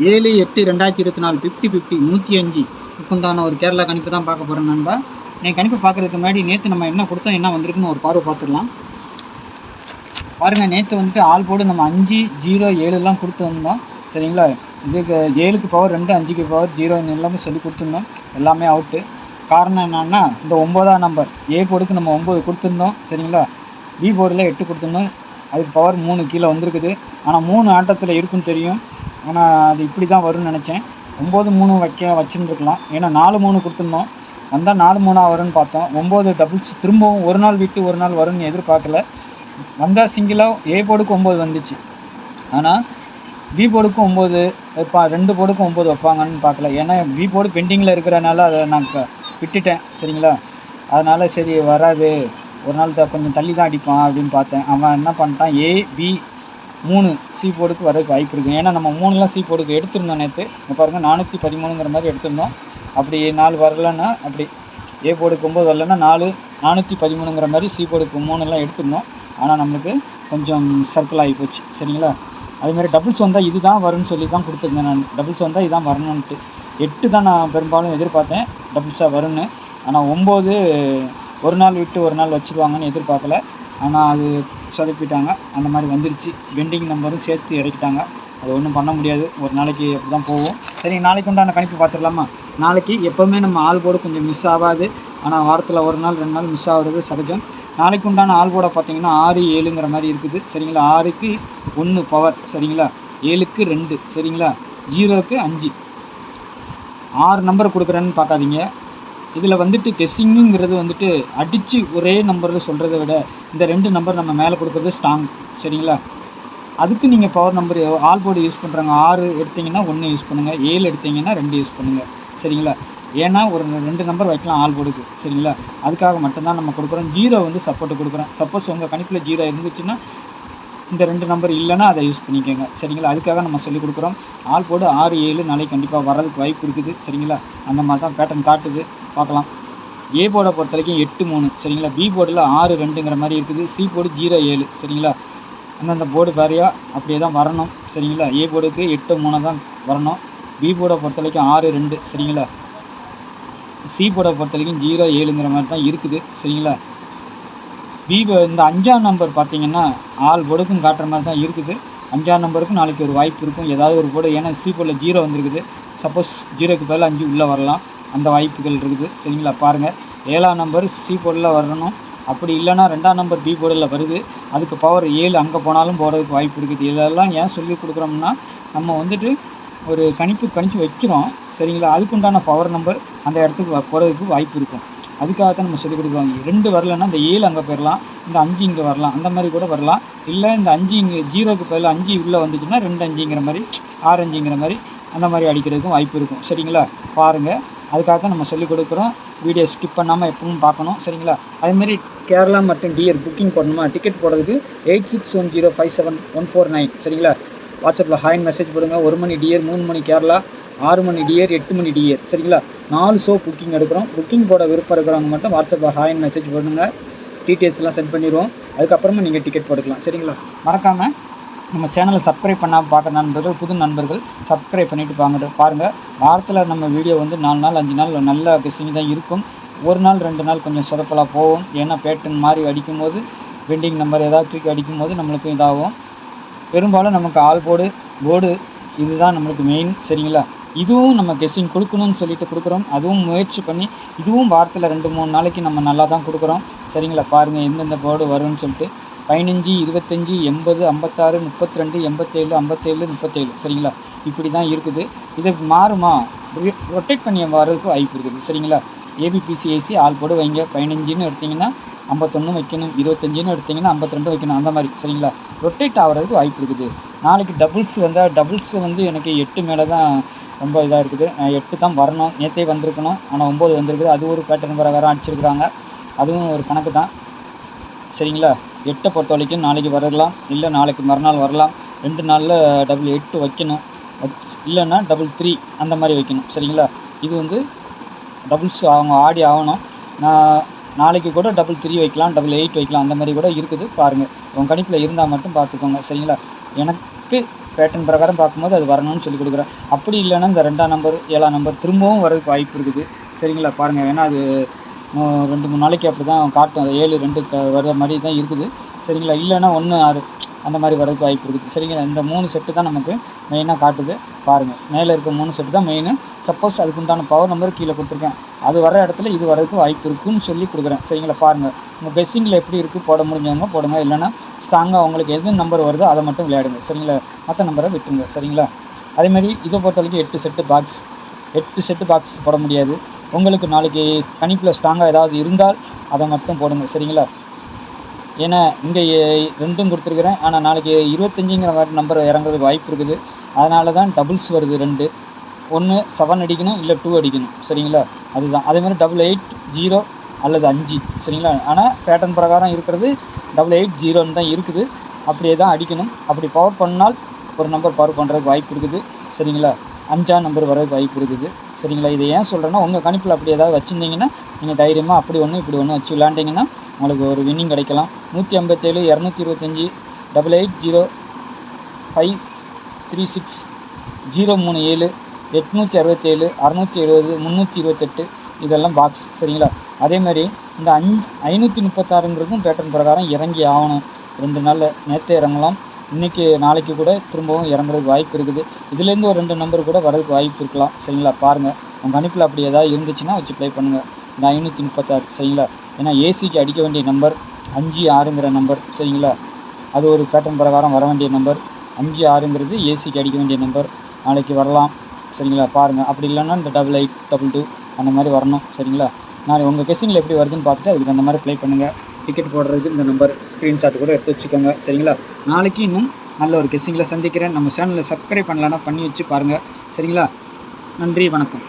7/8/2024 50-50 105 உண்டான ஒரு கேரளா கணிப்பு தான் பார்க்க போகிறேன் நண்பா. என் கணிப்பு பார்க்குறதுக்கு முன்னாடி நேற்று நம்ம என்ன கொடுத்தோம், என்ன வந்திருக்குன்னு ஒரு பார்வை பார்த்துடலாம். பாருங்கள், நேற்று வந்துட்டு ஆல் போர்டு நம்ம 5, 0, 7 கொடுத்து வந்தோம். சரிங்களா, இதுக்கு 7க்கு பவர் 2, 5க்கு பவர் 0 எல்லாமே சொல்லி கொடுத்துருந்தோம். எல்லாமே அவுட்டு. காரணம் என்னன்னா, இந்த 9ஆம் நம்பர் ஏ போர்டுக்கு நம்ம 9 கொடுத்துருந்தோம். சரிங்களா, பி போர்டில் 8 கொடுத்துருந்தோம். அதுக்கு பவர் 3 கீழே வந்திருக்குது. ஆனால் 3 ஆட்டத்தில் இருக்குன்னு தெரியும். ஆனால் அது இப்படி தான் வரும்னு நினச்சேன். 9-3 வச்சுருந்துருக்கலாம். ஏன்னா 4-3 கொடுத்துருந்தோம். வந்தால் 4-3 வரும்னு பார்த்தோம். 9 டபுள்ஸ் திரும்பவும் ஒரு நாள் விட்டு ஒரு நாள் வரும்னு எதிர்பார்க்கல. வந்தால் சிங்கிளாக ஏ போர்டுக்கு 9 வந்துச்சு. ஆனால் பி போர்டுக்கும் 9 2 போர்டுக்கும் 9 வைப்பாங்கன்னு பார்க்கல. ஏன்னா பி போர்டு பெண்டிங்கில் இருக்கிறனால அதை நான் விட்டுட்டேன். சரிங்களா, அதனால் சரி வராது, ஒரு நாள் கொஞ்சம் தள்ளி தான் அடிப்பான் அப்படின்னு பார்த்தேன். அவன் என்ன பண்ணிட்டான், ஏ பி 3 சி போர்டுக்கு வரதுக்கு வாய்ப்பு இருக்குது. ஏன்னா நம்ம 3லாம் சி போர்டுக்கு எடுத்திருந்தோம் நேற்று. பாருங்கள், 413ங்கிற மாதிரி எடுத்திருந்தோம். அப்படி 4 வரலன்னா, அப்படி ஏ போர்டுக்கு 9 வரலன்னா 413ங்கிற மாதிரி சி போர்டுக்கு 3 எடுத்திருந்தோம். ஆனால் நம்மளுக்கு கொஞ்சம் சர்க்கிள் ஆகி போச்சு. சரிங்களா, அதுமாதிரி டபுள்ஸ் வந்தால் இது தான் வரும்னு சொல்லி தான் கொடுத்துருந்தேன் நான். டபுள்ஸ் வந்தால் இதுதான் வரணுன்ட்டு 8 தான் நான் பெரும்பாலும் எதிர்பார்த்தேன் டபுள்ஸாக வரும்னு. ஆனால் 9 ஒரு நாள் விட்டு ஒரு நாள் வச்சுருவாங்கன்னு எதிர்பார்க்கல. ஆனால் அது சொதப்பிட்டாங்க. அந்த மாதிரி வந்துருச்சு. பெண்டிங் நம்பரும் சேர்த்து இறக்கிட்டாங்க. அது ஒன்றும் பண்ண முடியாது. ஒரு நாளைக்கு அப்படி தான் போகும். சரி, நாளைக்கு உண்டான கணிப்பு பார்த்துடலாமா? நாளைக்கு எப்போவுமே நம்ம ஆல் போர்டு கொஞ்சம் மிஸ் ஆகாது. ஆனால் வாரத்தில் ஒரு நாள் 2 நாள் மிஸ் ஆகுறது சகஜம். நாளைக்கு உண்டான ஆல் போர்டை பார்த்தீங்கன்னா 6-7ங்கிற மாதிரி இருக்குது. சரிங்களா, 6க்கு 1 பவர். சரிங்களா, 7க்கு 2. சரிங்களா, 0க்கு 5. 6 நம்பர் கொடுக்குறேன்னு பார்க்காதீங்க. இதில் வந்துட்டு கெஸ்ஸிங்குங்கிறது வந்துட்டு அடித்து ஒரே நம்பரில் சொல்கிறத விட இந்த 2 நம்பர் நம்ம மேலே கொடுக்குறது ஸ்ட்ராங். சரிங்களா, அதுக்கு நீங்கள் power number all board use பண்ணுறாங்க. 6 எடுத்திங்கன்னா 1 யூஸ் பண்ணுங்கள், 7 எடுத்திங்கன்னா 2 யூஸ் பண்ணுங்கள். சரிங்களா, ஏன்னா ஒரு 2 நம்பர் வைக்கலாம் ஆல் போர்டுக்கு. சரிங்களா, அதுக்காக மட்டும்தான் நம்ம கொடுக்குறோம். 0 வந்து சப்போர்ட்டு கொடுக்குறோம். சப்போஸ் உங்கள் கணிப்பில் 0 இருந்துச்சுன்னா இந்த 2 நம்பர் இல்லைன்னா அதை யூஸ் பண்ணிக்கோங்க. சரிங்களா, அதுக்காக நம்ம சொல்லிக் கொடுக்குறோம். ஆல் போர்டு 6-7 நாளைக்கு கண்டிப்பாக வர்றதுக்கு வாய்ப்பு இருக்குது. சரிங்களா, அந்த மாதிரி தான் பேட்டர்ன் காட்டுது. பார்க்கலாம். ஏ போர்டை பொறுத்த வரைக்கும் 8-3. சரிங்களா, பி போர்டில் 6-2ங்கிற மாதிரி இருக்குது. C board 0-7. சரிங்களா, அந்தந்த போர்டு வேறையா அப்படியே தான் வரணும். சரிங்களா, ஏ போர்டுக்கு 8-3 தான் வரணும். பி போர்டை பொறுத்த வரைக்கும் 6-2. சரிங்களா, சி போர்டை பொறுத்த வரைக்கும் 0-7ங்கிற மாதிரி தான் இருக்குது. சரிங்களா, இந்த 5ஆம் நம்பர் பார்த்திங்கன்னா ஆல் போர்டுக்கும் காட்டுற மாதிரி தான் இருக்குது. 5ஆம் நம்பருக்கும் நாளைக்கு ஒரு வாய்ப்பு இருக்கும். ஏதாவது ஒரு போர்டு, ஏன்னா சி போர்டில் 0 வந்துருக்குது. சப்போஸ் 0க்கு பதில் 5 உள்ளே வரலாம். அந்த வாய்ப்புகள் இருக்குது. சரிங்களா, பாருங்கள், 7ஆம் நம்பர் சி போர்டில் வரணும். அப்படி இல்லைனா 2ஆம் நம்பர் பி போர்டில் வருது. அதுக்கு பவர் 7 அங்கே போனாலும் போகிறதுக்கு வாய்ப்பு இருக்குது. இதெல்லாம் ஏன் சொல்லி கொடுக்குறோம்னா, நம்ம வந்துட்டு ஒரு கணிச்சு வைக்கிறோம். சரிங்களா, அதுக்குண்டான பவர் நம்பர் அந்த இடத்துக்கு போகிறதுக்கு வாய்ப்பு இருக்கும். அதுக்காகத்தான் நம்ம சொல்லிக் கொடுக்குறோம். 2 வரலன்னா இந்த 7 அங்கே போயிடலாம், இந்த 5 இங்கே வரலாம், அந்த மாதிரி கூட வரலாம். இல்லை இந்த 5 இங்கே 0க்கு பதில் 5 உள்ளே வந்துச்சுன்னா 2-5ங்கிற மாதிரி 6-5ங்கிற மாதிரி அந்த மாதிரி அடிக்கிறதுக்கும் வாய்ப்பு இருக்கும். சரிங்களா, பாருங்கள், அதுக்காக தான் நம்ம சொல்லிக் கொடுக்குறோம். வீடியோ ஸ்கிப் பண்ணாமல் எப்பவும் பார்க்கணும். சரிங்களா, அதேமாதிரி கேரளா மற்றும் டியர் புக்கிங் பண்ணணுமா? டிக்கெட் போடுறதுக்கு 861057-149. சரிங்களா, வாட்ஸ்அப்பில் ஹாய்னு மெசேஜ் போடுங்க. 1 மணி டியர், 3 மணி கேரளா, 6 மணி டியர், 8 மணி டியர். சரிங்களா, 4 ஷோ புக்கிங் எடுக்கிறோம். புக்கிங் போட விருப்பம் இருக்கிறவங்க மட்டும் வாட்ஸ்அப்பில் ஹாய்னு மெசேஜ் போடுங்க. டீட்டெயில்ஸ்லாம் சென்ட் பண்ணிடுவோம். அதுக்கப்புறமா நீங்கள் டிக்கெட் போட்டுக்கலாம். சரிங்களா, மறக்காமல் நம்ம சேனலை சப்ஸ்கிரைப் பண்ணாமல் பார்க்குற நண்பர்கள், புது நண்பர்கள் சப்ஸ்கிரைப் பண்ணிவிட்டு பாருங்கள். வாரத்தில் நம்ம வீடியோ வந்து 4 நாள் 5 நாள் நல்ல கெஸ்ஸிங் தான் இருக்கும். ஒரு நாள் 2 நாள் கொஞ்சம் சொதப்பலாக போகும். ஏன்னா பேட்டர்ன் மாதிரி அடிக்கும்போது பெண்டிங் நம்பர் ஏதாவது தூக்கி அடிக்கும்போது நம்மளுக்கு இதாகும். பெரும்பாலும் நமக்கு ஆல் போர்டு இதுதான் நம்மளுக்கு மெயின். சரிங்களா, இதுவும் நம்ம கெஸ்ஸிங் கொடுக்கணும்னு சொல்லிட்டு கொடுக்குறோம். அதுவும் முயற்சி பண்ணி இதுவும் வாரத்தில் 2-3 நாளைக்கு நம்ம நல்லா தான் கொடுக்குறோம். சரிங்களா, பாருங்கள் எந்தெந்த போர்டு வரும்னு சொல்லிட்டு 15, 25, 80, 56, 32, 87, 57, 37. சரிங்களா, இப்படி தான் இருக்குது. இது மாறுமா? ரொட்டேட் பண்ணி வர்றதுக்கு வாய்ப்பு இருக்குது. சரிங்களா, ஏபிபிசிஐசி ஆல் போர்டு வைங்க. 15ன்னு எடுத்திங்கன்னா 51 வைக்கணும், 25ன்னு எடுத்திங்கன்னா 52 வைக்கணும், அந்த மாதிரி. சரிங்களா, ரொட்டேட் ஆகிறதுக்கு வாய்ப்பு இருக்குது. நாளைக்கு டபுள்ஸ் வந்தால் டபுள்ஸ் வந்து எனக்கு 8 மேலே தான் ரொம்ப இதாக இருக்குது. 8 தான் வரணும். நேற்றே வந்திருக்கணும், ஆனால் 9 வந்திருக்குது. அது ஒரு பேட்டர்ன் பிரகாரம் அடிச்சிருக்கிறாங்க. அதுவும் ஒரு கணக்கு தான். சரிங்களா, 8 பொறுத்த வரைக்கும் நாளைக்கு வரலாம், இல்லை நாளைக்கு மறுநாள் வரலாம். 2 நாளில் 8 வைக்கணும், இல்லைன்னா 3 அந்த மாதிரி வைக்கணும். சரிங்களா, இது வந்து டபுள்ஸ் அவங்க ஆடி ஆகணும். நான் நாளைக்கு கூட 3 வைக்கலாம், 8 வைக்கலாம், அந்த மாதிரி கூட இருக்குது. பாருங்கள், உங்கள் கணிப்பில் இருந்தால் மட்டும் பார்த்துக்கோங்க. சரிங்களா, எனக்கு பார்த்துட்டு பேட்டர்ன் பிரகாரம் பார்க்கும்போது அது வரணும்னு சொல்லி கொடுக்குறேன். அப்படி இல்லைன்னா இந்த 2ஆம் நம்பர் 7ஆம் நம்பர் திரும்பவும் வரதுக்கு வாய்ப்பு இருக்குது. சரிங்களா, பாருங்கள். ஏன்னா அது 2-3 நாளைக்கு அப்படி தான் காட்டும். 7 2 வர மாதிரி தான் இருக்குது. சரிங்களா, இல்லைன்னா 1 6 அந்த மாதிரி வரதுக்கு வாய்ப்பு இருக்குது. சரிங்களா, இந்த 3 செட்டு தான் நமக்கு மெயினாக காட்டுது. பாருங்கள், மேலே இருக்க 3 செட்டு தான் மெயின். சப்போஸ் அதுக்கு உண்டான பவர் நம்பர் கீழே கொடுத்துருக்கேன். அது வர இடத்துல இது வரதுக்கு வாய்ப்பு இருக்குதுன்னு சொல்லி கொடுக்குறேன். சரிங்களா, பாருங்கள். உங்கள் கெஸ்ஸிங்கில் எப்படி இருக்குது போட முடிஞ்சவங்க போடுங்க. இல்லைன்னா ஸ்ட்ராங்காக உங்களுக்கு எது நம்பர் வருதோ அதை மட்டும் விளையாடுங்க. சரிங்களா, மற்ற நம்பரை விட்டுருங்க. சரிங்களா, அதேமாதிரி இதை பொறுத்த வரைக்கும் 8 செட்டு பாக்ஸ் போட முடியாது. உங்களுக்கு நாளைக்கு கணிப்பில் ஸ்ட்ராங்காக ஏதாவது இருந்தால் அதை மட்டும் போடுங்க. சரிங்களா, ஏன்னா இங்கே 2ம் கொடுத்துருக்குறேன். ஆனால் நாளைக்கு 25ங்கிற மாதிரி நம்பர் இறங்குறதுக்கு வாய்ப்பு இருக்குது. அதனால தான் டபுள்ஸ் வருது 2. ஒன்று 7 அடிக்கணும், இல்லை 2 அடிக்கணும். சரிங்களா, அதுதான். அதேமாதிரி 88 0 அல்லது 5. சரிங்களா, ஆனால் பேட்டர்ன் பிரகாரம் இருக்கிறது 88 0ன்னு தான் இருக்குது. அப்படியே தான் அடிக்கணும். அப்படி பவர் பண்ணால் ஒரு நம்பர் பவர் பண்ணுறதுக்கு வாய்ப்பு இருக்குது. சரிங்களா, 5ஆம் நம்பர் வரதுக்கு வாய்ப்பு இருக்குது. சரிங்களா, இதை ஏன் சொல்கிறேன்னா, உங்கள் கணிப்பில் அப்படி ஏதாவது வச்சுருந்தீங்கன்னா நீங்கள் தைரியமாக அப்படி ஒன்று இப்படி ஒன்று வச்சு விளாண்டிங்கன்னா உங்களுக்கு ஒரு வின்னிங் கிடைக்கலாம். 157 225 88 0 536 037 867 670 328 இதெல்லாம் பாக்ஸ். சரிங்களா, அதேமாதிரி இந்த 536ங்கிறதும் பேட்டர்ன் பிரகாரம் இறங்கி ஆகணும். 2 நாளில் நேற்றே இறங்கலாம், இன்றைக்கி நாளைக்கு கூட திரும்பவும் இறங்குறதுக்கு வாய்ப்பு இருக்குது. இதுலேருந்து ஒரு 2 நம்பர் கூட வரதுக்கு வாய்ப்பு இருக்கலாம். சரிங்களா, பாருங்கள். உங்கள் கணிப்பில் அப்படி ஏதாவது இருந்துச்சுன்னா வச்சு ப்ளே பண்ணுங்கள். இந்த 536. சரிங்களா, ஏன்னா ஏசிக்கு அடிக்க வேண்டிய நம்பர் 5 6ங்கிற நம்பர். சரிங்களா, அது ஒரு பேட்டர்ன் பிரகாரம் வர வேண்டிய நம்பர். 5 6ங்கிறது ஏசிக்கு அடிக்க வேண்டிய நம்பர். நாளைக்கு வரலாம். சரிங்களா, பாருங்கள். அப்படி இல்லைன்னா இந்த 88 22 அந்த மாதிரி வரணும். சரிங்களா, நாளைக்கு உங்கள் கெஸ்ஸிங்கில் எப்படி வருதுன்னு பார்த்துட்டு அதுக்கு அந்த மாதிரி ப்ளே பண்ணுங்கள். டிக்கெட் போடுறதுக்கு இந்த நம்பர் ஸ்க்ரீன்ஷாட் கூட எடுத்து வச்சுக்கோங்க. சரிங்களா, நாளைக்கு இன்னும் நல்ல ஒரு கெஸ்ஸிங்கில் சந்திக்கிறேன். நம்ம சேனலில் சப்ஸ்கிரைப் பண்ணலான்னா பண்ணி வச்சு பாருங்கள். சரிங்களா, நன்றி, வணக்கம்.